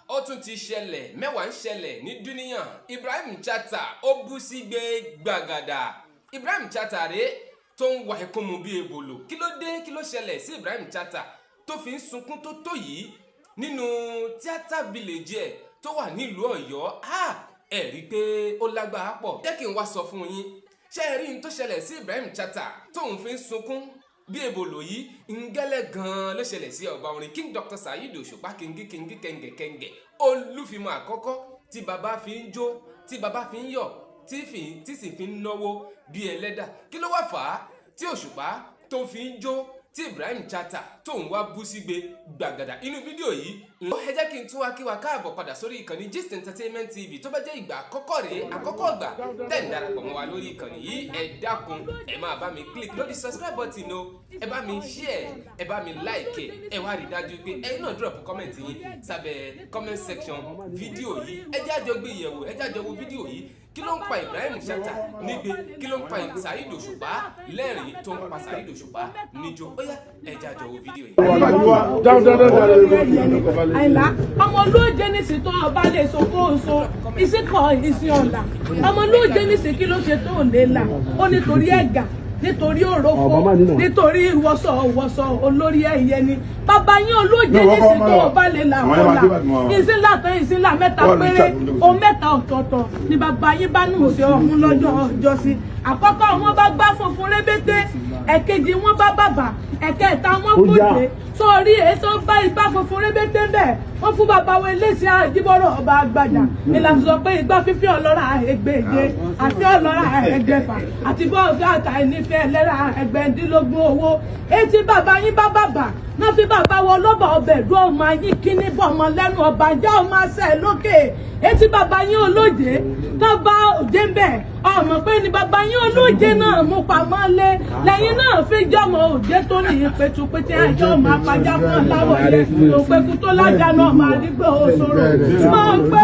ó tún ti ṣẹlẹ̀ mẹ́wàá ń ṣẹlẹ̀ ní dúníyàn. Ibrahim Chatta ó bú sí gbé gbàgàdà. Ibrahim Chatta rèé tó ń wà ẹkún mu bí ebolo. Kí ló dé? Kí ló ṣẹlẹ̀ sí Ibrahim Chatta tó fi ń sunkún tó yìí nínú Theatre Village ẹ̀ tó wà nílùú Ọ̀yọ́? Ẹ rí i pé ó lágbára pọ̀. Jẹ́ kí n wá sọ fún yín. Ṣé ẹ rí n tó ṣẹlẹ̀ sí Ibrahim Chatta tóun fi ń sunkún bí ebolo yìí? Ngẹ́lẹ́ gan-an ló ṣẹlẹ̀ sí ọba orin King Dr. Saheed Òṣùpá kingi kẹ̀ǹgẹ̀ olúfimọ́ àkọ́kọ́ tí baba fi ń jó, tí baba fi ń yọ̀, tí sì fi ń náwó bí ẹlẹ́dà. Kí ló wá fà á tí Òṣùpá tó fi ń jó, tí Ibrahim Chatta tó ń wá bú sígbe gbàgàdà? Inú fídíò yìí ẹ jẹ́ kí n tún wá kí wa káàbọ̀ padà sórí ìkànnì Gist Entertainment TV. Tó bá jẹ́ ìgbà àkọ́kọ́ rèé, àkọ́kọ́ ìgbà tẹ́ ń darapọ̀ mọ́ wa lórí ìkànnì yìí, ẹ dákun ẹ máa bá mi click lórí subscribe button o, ẹ bá mi share, ẹ bá mi like, ẹ wá rí dájú pé ẹ̀yin náà drop comment yín sábẹ́ comment section fídíò yìí. Ẹ jẹ́ àjọ gbé yẹ̀wò, ẹ jẹ́ àjọ wo fídíò yìí. Kí ló ń pa Ibrahim Chatta nígbe? Kí ló ń pa Saheed Òṣùpá lẹ́rìn tó ń pa Saheed Òṣùpá níjó? Ó yá ẹ jẹ́ àjọ wo fídíò yìí. Àìlá ọmọ olóòjé nísì tó ọba lè so kó o so ìsìnkọ ìsìn ọ̀la. Ọmọ olóòjé nísì kí ló ṣe tó lè là? Ó nítorí ẹ̀gà, nítorí òrókó, nítorí ìwọ̀sọ̀ olórí ẹ̀yẹ ni. Bàbá yín olóòjé nísì tó ọba lè là ọ̀la. Ìsìnlá mẹ́ta péré, o mẹ́ta ọ̀tọ̀ọ̀tọ̀ ni bàbá yín bá nù sí ọ̀hún lọ́jọ́ ọjọ́sí. Àkọ́kọ́ wọn bá gbá funfun rébété, ẹ̀kejì wọn bá bàbà, ẹ̀kẹta wọn gbòdè. Sórí ètò bá igbá funfun rébété bẹ́ẹ̀, wọ́n fún bàbá wo Iléeṣẹ́ Àjíbọ́rọ̀ ọba àgbàjà. Ìlànà sọ pé igbá fífi ọlọ́ra ẹgbẹ̀je àti ọlọ́ra ẹgbẹ̀fà àti bọ́ọ̀fì àtàìnífẹ́ ẹlẹ́ra ẹgbẹ̀ndínlógún owó. Etí bàbá yín bá bàbà náà fi bàbá wọ lọ́bà ọbẹ̀ dún ọmọ yín kíní bọ̀ ọmọ lẹ́nu ọba jẹ́ ọmọ àṣẹ lókè. Etí bàbá yín olóje tó bá òjé ń bẹ̀ ọmọ pé ni bàbá yín olóje náà mú pamọ́ lé lẹ́yìn náà fi jọmọ òjé tó ní ìpẹ̀tùpẹ̀tẹ̀ àjọ ọmọ apájá fún ọláwọ̀ yẹn òpèkú tó lájà náà máa dígbò òṣòro mọ̀ pé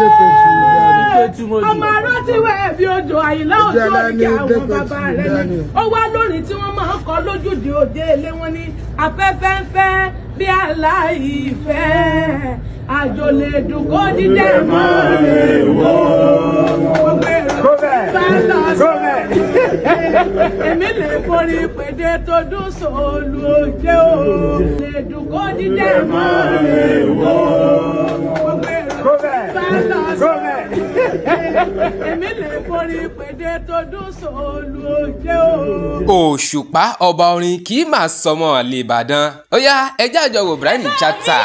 ọmọ arátíwẹ̀ bí odò Àyìnlá ọjọ́ ìyá àwọn bàbá rẹ̀ ni. Ó wá lónìí tí wọ́n máa ń kọ lójúde òde ilé wọn ní afẹ́fẹ́ ń fẹ́ bí aláìfẹ́ àjò lè dùn kó dídẹ̀ mọ́ rẹ̀ wò. Èmi lè forí pèdè tó dùn sóòlù òjé o lè dùn kó dídẹ̀ mọ́ rẹ̀ wò. Èmi lè forí pèdè tó dùn sóòlù òjé o. Òṣùpá ọba orin kì í máa sọmọ àlè Ìbàdàn. Ó yá ẹjẹ́ àjọ wo Ibrahim Chatta.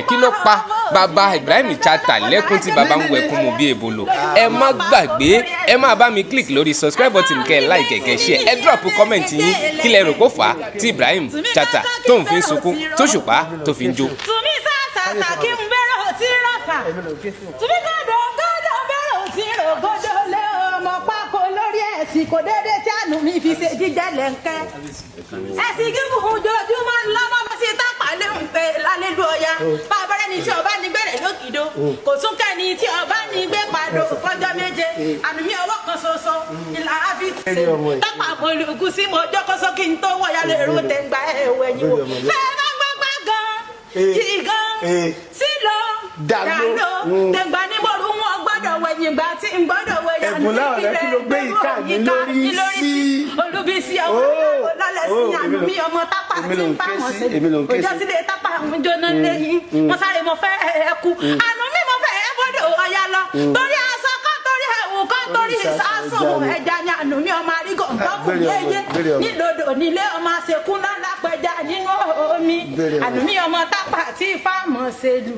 Kí ló pa bàbá Ibrahim Chatta lẹ́kún tí bàbá ń wẹ̀kún mu bí ebolo? Ẹ má gbàgbé, ẹ máa bá mi click lórí subscribe button kẹ́ ẹ like kẹ́ share, ẹ drop comment yín kí lẹ rò kó fà á tí Ibrahim Chatta tó ń fi ń sunkún tó Òṣùpá tó fi ń jó. Tùmí sàṣà kí n bẹ̀rẹ̀ òtí rọ̀ṣà. Tùmí gọ́dọ̀ bẹ̀rẹ̀ òtí rògbòdò lé ọmọ pákó lórí ẹ̀sìn kò déédé tí àánú mi fi ṣe jíjẹ́ lẹ́ńkẹ́. Ẹ̀sìn gígùn ojoojúmọ́ ńlọ́mọ́ bá sí tápà léhùn pé lálẹ́lú ọya. Bàbá rẹ̀ ni tí ọba ní gbẹ̀rẹ̀ lókìdó. Kò tún kẹ́ni tí ọba ní gbé padò fọjọ́ méje. Àmì mi ọwọ́ kan ṣoṣo ìlà ábí ti ṣe. Tápà mo lu ògùn sí mo jókòó sókè ń tó wọ̀ya lè rú tẹ̀gbà ẹ̀wẹ̀ yìí wò. Ẹ bá gbọ́gbọ́ gan-an, yìí gan-an, sílò, dàló, tẹ̀gbà ní mo rú wọn gbọ́dọ̀ wẹ̀yìn gbà tí ń gbọ́dọ̀ wẹ̀yà ní ìpínlẹ̀ Olúbísí ọmọ lọ́lẹ̀ sí àánú mi ọmọ tápà tí ń bá wọn ṣe. Òjò sílé tápà ń jóná lẹ́yìn. Wọ́n sáré mo fẹ́ ẹ̀kú. Àánú mi mo fẹ́ ẹ̀ bọ́dọ̀ ọ̀yà lọ. Torí aṣọ kan, torí ẹ̀wù kan, torí ìsásùn ẹja ni àánú mi ọmọ arígọ̀ gbọ́mù yéyé. Nílòdò nílé ọmọ àṣekún lọ́la pẹja nínú omi. Àánú mi ọmọ tápà tí fáàmù ṣe lù.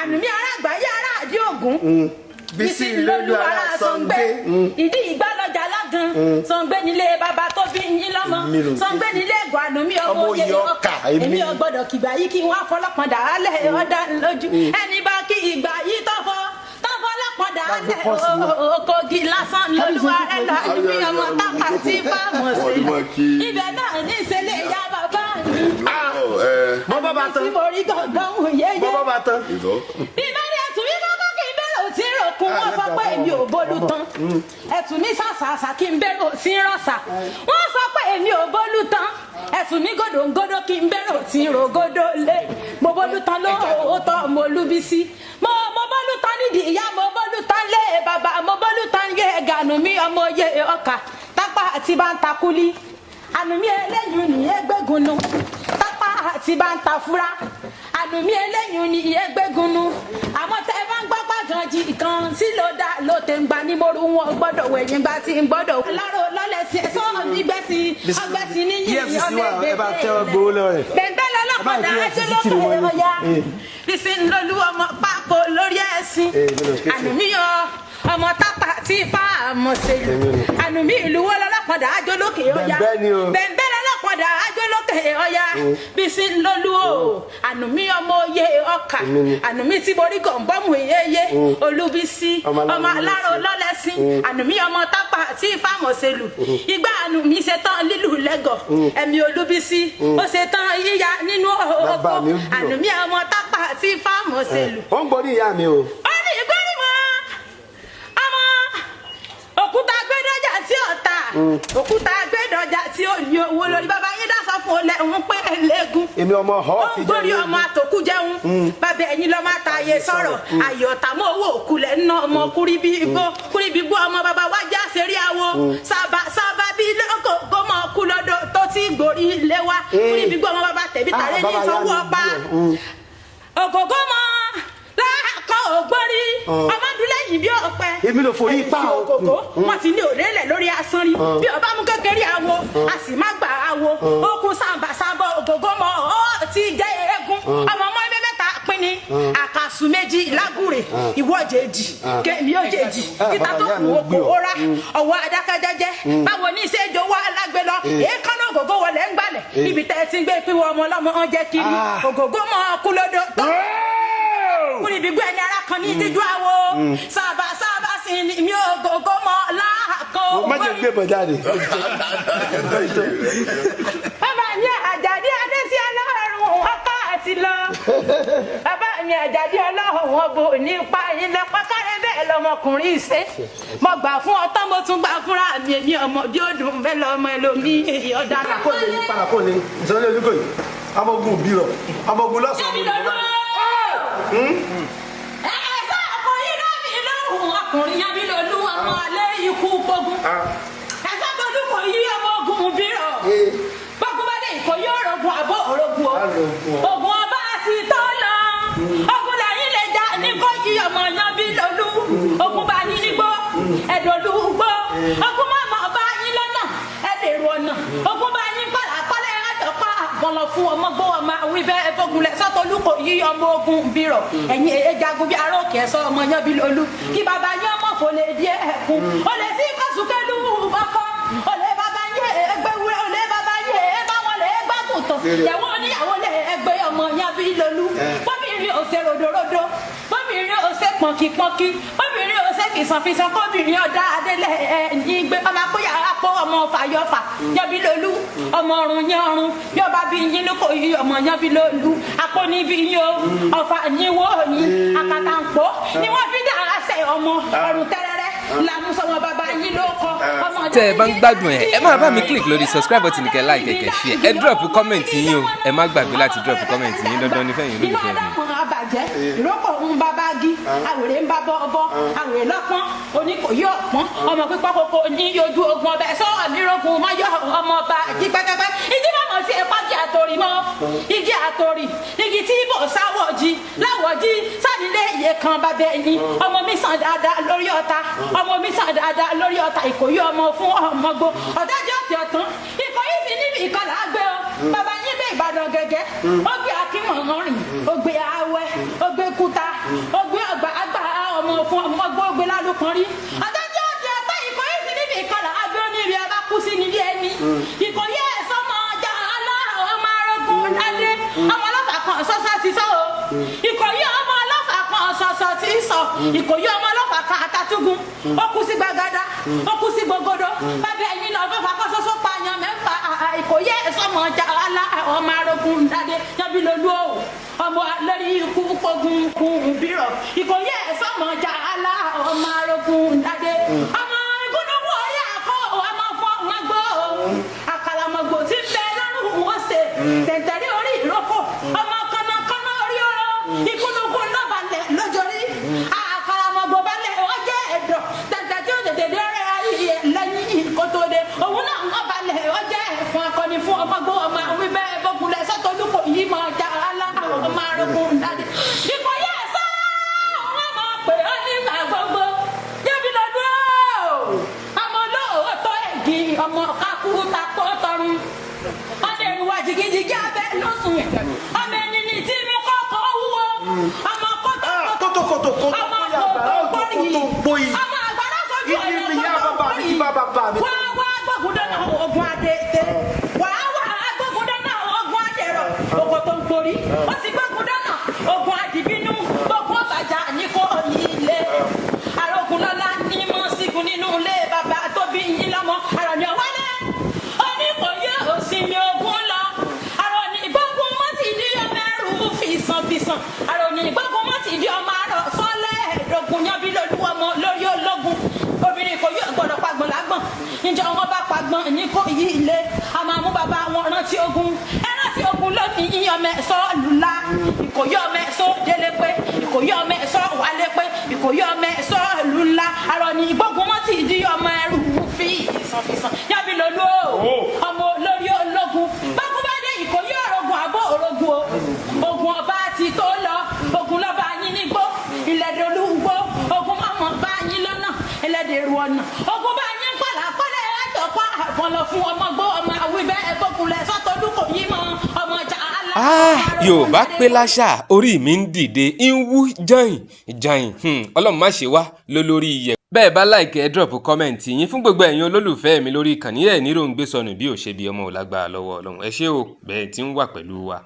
Àánú mi ará àgbáyé ará àdí ògún. Bísí lólu ara Sàngbé. Ìdí ìgbà lọ́jà lágan. Sàngbé nílé bàbá tó bí yín lọ́mọ. Sàngbé nílé ẹ̀gbọ́n àánú mi ọmọ òye ọkà. Èmi ò gbọ́dọ̀ kìgbà yìí kí wọ́n afọlọ́pọ̀ dàálẹ̀ ọ̀dà lójú. Ẹni bá kí ìgbà yìí tọ́fọ́ lọ́pọ̀ dàálẹ̀ òkògì lásán lóluwà rẹ̀ lọ. Àánú mi ọmọ tápà tí fáàmù sí. Ibẹ̀ náà ní ìṣẹ̀lẹ̀ ìyá bàbá mi. Bọ́bá bá tán. Àti orí gọ̀ọ̀gàn yéyé. Bọ́bá bá tán. Ìbẹ̀rẹ̀ ẹ̀sùn mi kọ́kọ́ kí n bẹ̀rẹ̀ òtí ròkun wọ́n sọ pé èmi ò bólú tán. Ẹ̀sùn mi sàṣàṣà kí n bẹ̀rẹ̀ òtí rọ̀ṣà. Wọ́n sọ pé èmi ò bólú tán. Ẹ̀sùn mi gòdòǹgòdò kí n bẹ̀rẹ̀ òtí rògòdò lé. Mo bólú tán lóòótọ́ mo Olúbísí. ìyá mo bọ́lú tán lé bàbá mo bọ́lú tán yé gànú mi ọmọ oyè ọkà tápá àti bá ń ta kúlí ànú mi eléyìí ni ẹgbẹ́gun nu tápá àti bá ń ta fúra ànú mi eléyìí ni ẹgbẹ́gun nu àmọ́ tẹ́ ẹ bá ń gbọ́ pàgàn jì kan sí ló dá ló tẹ̀ ń gba ní mo rú wọn gbọ́dọ̀ wẹ̀yìn gba tí ń gbọ́dọ̀ aláró lọ́lẹ̀ sí ẹ̀sọ́ ìgbẹ́sí ọgbẹ́sí níyì ọ̀lẹ́ bẹ̀ẹ̀bẹ̀ lọ́lọ́pàdà ẹjọ́lọ́pẹ̀ ọ̀yà bísí ń lọ́lú ọmọ pákó lórí ẹ̀sìn ànúmíyọ ọmọ tápà tí ifá àmọ̀sẹ̀lú ànúmí ìlú wọ́ lọ́lọ́pàdà ẹjọ́lọ́kẹ̀ ọ̀yà bẹ̀ẹ̀bẹ̀ lọ́lọ́pàdà ẹjọ́lọ́kẹ̀ ọ̀yà bísí ń lọ́lú o ànúmí ọmọ oyè ọkà ànúmí tí borí gọ̀ǹbọ́mù yéyé olúbísí ọmọ aláró lọ́lẹ́sìn ànúmí ọmọ tápà tí ifá àmọ̀sẹ̀lú igbá ànúmí ṣetán lílù lẹ́gọ̀ ẹ̀mí olúbísí ó ṣetán yíya nínú oko ànúmí ọmọ tápà tí ifá àmọ̀sẹ̀lú. ó ń gbọ́ ní ìyá mi o. ó ní ìgbórí mọ́ ọmọ òkúta gbẹdọjà tí ò ta òkúta gbẹdọjà tí ò ní owó lórí bàbá yín dásọ fún olè ń pé ẹlẹ́gùn. èmi ọmọ họ ti jẹ́ ó ń gbórí ọmọ àtòkù jẹun bàbá ẹ̀yin lọ́ máa ta ayé sọ̀rọ̀ àyọ̀tà mọ́ owó òkulẹ̀ ńnà ọmọ kúrìbígbó ọmọ bàbá wájà ṣeré àwo sábà bí lóko gómọ kú lọ́dọ̀ tó ti gbòrí ilé wa kúrìbígbó ọmọ bàbá tẹ̀bí tàlẹ́ ní ìsanwó ọ̀pá ògógó mọ́ láàkọ́ ògbórí ọmọdúnlẹ̀ yìí bí ọ̀pẹ èmi ló forí ipa ògógó wọn ti ní òrèlè lórí asán rí bí ọba mú kékeré àwo a sì má gbà àwo okùn sàǹbàsàǹbọ̀ ògógó mọ́ ó ti jẹ́ eégún ọmọ ọmọ ẹgbẹ́ mẹ́ta pín ní àkàsù méjì lágùrè ìwọ́jẹ̀jì kèmí òjèjì kíta tó kù okò óra ọwọ́ adákẹ́jẹ́jẹ́ báwo ní ìṣèjọ wa lágbé lọ èékánná ògógó wọlé ń gbalẹ̀ níbi tẹ́ ẹ ti ń gbé pínwọ́ ọmọ ọlọ́mọ ọjẹ́ kiri ògógó mọ́ kúlódó tó kúrì bígbó ẹni ara kan ní ìdíjú àwo sábà sí ni mi ògógó mọ́ láàkó. má jẹ́ gbé bọ̀ jáde. bàbá mi àjàdí adé sí ọlọ́run ọkọ àti lọ bàbá mi àjàdí ọlọ́run wọn bò nípa yín lọ pákárẹ́ bẹ́ẹ̀ lọmọkùnrin ìṣe mo gbà fún ọtọ́ mo tún gbà fúnra mi èmi ọmọ bí ó dùn bẹ́ẹ̀ lọmọ ẹlòmí èyí ọ̀dà kó lè yí padà kó lè ìsọ̀rọ̀ olùkọ yìí amọ̀gùn bírọ̀ amọ̀gùn lọ́sàn-án. ọkùnrin yẹn bí lolú ọmọ alẹ́ ikú gbógun ẹ̀sọ́ gbọdún kò yí ọmọ ogun bírọ̀ gbógun bá dé ìkò yóò rògùn àbọ̀ òrògùn ogun ọba àti tó lọ ogun lẹ́yìn lè já ní kò yí ọmọ yẹn bí lolú ogun bá yín nígbó ẹ̀dọ̀lú gbó ogun má mọ̀ bá yín lọ́nà ẹ̀dẹ̀rù ọ̀nà ogun bá yín pàlàpàlẹ̀ ẹ̀dọ̀pá àgbọ̀nlọ̀ fún ọmọ gbó ọmọ wíbẹ̀ ẹ̀fọ́gun lẹ̀ sọ́tọ̀lú kò yí ọmọ ogun bírọ̀ ẹ̀yin ejagun bí aróòkè ẹ̀sọ́ ọmọ yẹn bí lolú kí bàbá yẹn ọmọ kò lè di ẹ̀kún o lè sí kọ́sùkẹ́lú bọ́kọ́ o lè bàbá yẹ ẹgbẹ́wúrẹ́ o lè bàbá yẹ ẹgbàwọ̀n lè ẹgbàgùn tán yẹ̀wọ́ oníyàwó lè ẹgbẹ́ ọmọ yẹn bí lolú bọ́bìnrin ò ṣe ròdòròdò bọ́bìnrin ò ṣe pọ̀nkìpọ̀nkì bọ́bìnrin ò ṣe fìsànfìsàn kọ́bìnrin ọ̀dà adélé ẹ̀yìn gbé ọmọ akóyà àpò ọmọ fàyọfà yẹn bí lolú ọmọ ọrùn yẹn ọrùn bí ọba bí yín ló kò yí ọmọ yẹn bí lolú àpò níbi yín o ọ̀fà yín wó yín àkàtàǹpọ̀ ni wọ́n fi dà á sẹ́ ọmọ ọrùn tẹ́rẹ́rẹ́ làmúsọ̀wọ́n bàbá yín ló kọ́ ọmọ tẹ́ ẹ bá ń gbádùn ẹ máa bá mi click lórí subscribe button kẹ́ like kẹ́ share ẹ drop comment yín o ẹ má gbàgbé láti drop comment yín dandan nífẹ̀ẹ́ yín lólùfẹ́ mi. àbàjẹ́ ìrókò ń bá báàgì àwèrè ń bá bọ́ àwèrè lọ́pọ́n oníkòyí ọ̀pọ́n ọmọ pípọ́ koko ní ojú ogun ọbẹ̀ sọ́wọ́ mìíràn máyọ̀ ọmọ ọba jí pẹ́pẹ́pẹ́ ìdí mọ̀mọ́ sí ẹ̀pá jí àtòrì mọ́ igi àtòrì igi tí ibò sáwọ̀ jí láwọ̀ jí sánilé iye kan bàbá ẹni ọmọ mi sàn dáadáa lórí ọ̀tá ọmọ mi sàn dáadáa lórí ọ̀tá ìkòyí ọmọ fún ọmọ gbó ọ̀dájọ́ ọ̀tẹ̀ ọ̀tán ìkòyí fi níbi ìkọlà gbé o bàbá yín bẹ Ìbàdàn gẹ́gẹ́ ó gbé akínmọ̀ rìn ó gbé awẹ́ ó gbé kúta ó gbé ọgbà àgbà ọmọ fún ọmọ gbó gbé lálùkàn rí ọ̀dájọ́ ọ̀tẹ̀ ọ̀tá ìkòyí fi níbi ìkọlà gbé ó níbi ẹ bá kú sí níbi ẹni ìkòyí ẹ̀ sọmọ ọjà aláàrọ̀ ọmọ arógun ládé ọmọ ọlọ́fà kan sọ́sọ́ ti sọ́ o ìkòyí ọmọ ọlọ́fà kan sọ́sọ́ ti sọ ìkòyí ọmọ ọlọ́fà kan àtàtúgùn ó kú sí gbàgádà ó kú sí gbogbodo bàbá ẹ̀yin náà fẹ́fà kọ́ sọ́sọ́ pààyàn mẹ́fà ìkòyí ẹ̀ sọmọ ọjà aláàrọ̀ ọmọ arógun ládé yọbí lolú o ọmọ lórí ikú pogun kún bírọ̀ ìkòyí ẹ̀ sọmọ ọjà aláàrọ̀ ọmọ arógun ládé ọmọ ìgúnnugún orí àkọ́ ọmọ fọ́ wọn gbọ́ àkàlàmọ̀gbò tí ń bẹ lọ́rùn wọn ṣe tẹ̀tẹ̀rí orí ìrókò ọmọ kọ́nàkọ́nà orí ọ̀rọ̀ ìgúnnugún lọ́balẹ̀ lójorí àkàlàmọ̀ bá mi. wá gbógun dáná ogun adé tẹ wá gbógun dáná ogun adé rọ oko tó ń porí ó sì gbógun dáná ogun adìbínú ogun ọbàjá ní kò yí ilé arógun lọ́lá ní mọ́ sígun nínú ilé bàbá tó bí yín lọ́mọ àrọ̀ ni ọ̀wálé oníkòyí òsínmi ogun lọ àrọ̀ ní gbógun mọ́tì dí ọmọ ẹrù fìsàn àrọ̀ ní gbógun mọ́tì dí ọmọ àrọ̀ sọ́lẹ̀ ẹ̀ẹ́dógún yanbí lójú ọmọ lórí ológun obìnrin kò yóò gbọdọ̀ pagbọ̀n lágbọ̀n níjọ wọn bá pagbọ̀n ní kò yí ilé a máa mú bàbá wọn rántí ogun ẹrántí ogun lónìí yíyan mẹ́sọ́ lùlá ìkòyí ọmọ ẹ̀sọ́ délé pé ìkòyí ọmọ ẹ̀sọ́ wálé pé ìkòyí ọmọ ẹ̀sọ́ lùlá àrọ̀ ní ìgbógun mọ́tì dí ọmọ ẹrù fi ìsànfìsàn yábí lolú ọmọ olórí ológun bákún bá dé ìkòyí ọ̀rọ̀gùn àbọ̀ òrògùn ogun ọba ti tó lọ ogun lọ́ba yín nígbó ilẹ̀ dolúgbó ogun mọ́mọ́ bá yín lọ́nà ẹlẹ́dẹ̀ẹ́rù ọ̀nà ogun bá yín pàlà pọ́lẹ̀ ẹ̀dọ̀pá àbọ̀lọ fún ọmọ gbó ọmọ àwíbẹ́ ẹ̀gbọ́kulẹ̀ sọ́tọ́dún kò yí mọ́ ọmọ jà á lá. Yorùbá pé láṣà orí mi ń dìde ń wú jọyìn Ọlọ́run má ṣe wá lólórí iyẹ. bẹ́ẹ̀ bá láìkẹ́ ẹ drop kọ́mẹ̀ntì yín fún gbogbo ẹ̀yin olólùfẹ́ mi lórí ìkànnì ẹ̀ nírò ń gbé sọnù bí ò ṣe bí ọmọ ò lágbára lọ́wọ́ Ọlọ́run ẹ ṣé o bẹ́ẹ̀ tí ń wà pẹ̀lú wa.